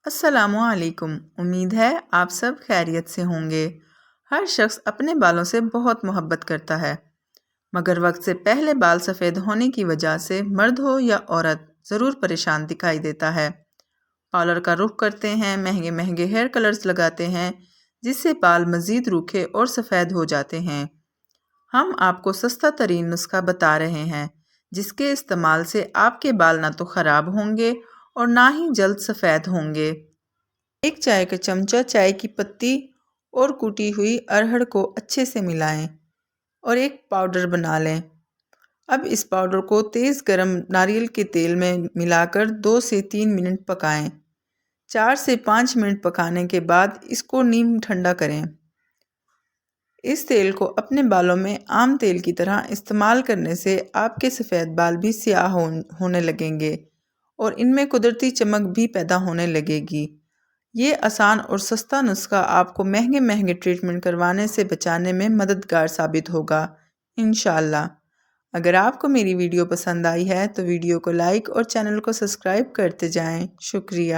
السلام علیکم۔ امید ہے آپ سب خیریت سے ہوں گے۔ ہر شخص اپنے بالوں سے بہت محبت کرتا ہے، مگر وقت سے پہلے بال سفید ہونے کی وجہ سے مرد ہو یا عورت ضرور پریشان دکھائی دیتا ہے۔ پارلر کا رخ کرتے ہیں، مہنگے مہنگے ہیئر کلرز لگاتے ہیں، جس سے بال مزید روکھے اور سفید ہو جاتے ہیں۔ ہم آپ کو سستا ترین نسخہ بتا رہے ہیں، جس کے استعمال سے آپ کے بال نہ تو خراب ہوں گے اور نہ ہی جلد سفید ہوں گے۔ ایک چائے کا چمچہ چائے کی پتی اور کوٹی ہوئی ارہر کو اچھے سے ملائیں اور ایک پاؤڈر بنا لیں۔ اب اس پاؤڈر کو تیز گرم ناریل کے تیل میں ملا کر 2 سے 3 منٹ پکائیں۔ 4 سے 5 منٹ پکانے کے بعد اس کو نیم ٹھنڈا کریں۔ اس تیل کو اپنے بالوں میں عام تیل کی طرح استعمال کرنے سے آپ کے سفید بال بھی سیاہ ہونے لگیں گے اور ان میں قدرتی چمک بھی پیدا ہونے لگے گی۔ یہ آسان اور سستا نسخہ آپ کو مہنگے مہنگے ٹریٹمنٹ کروانے سے بچانے میں مددگار ثابت ہوگا، انشاءاللہ۔ اگر آپ کو میری ویڈیو پسند آئی ہے تو ویڈیو کو لائک اور چینل کو سبسکرائب کرتے جائیں۔ شکریہ۔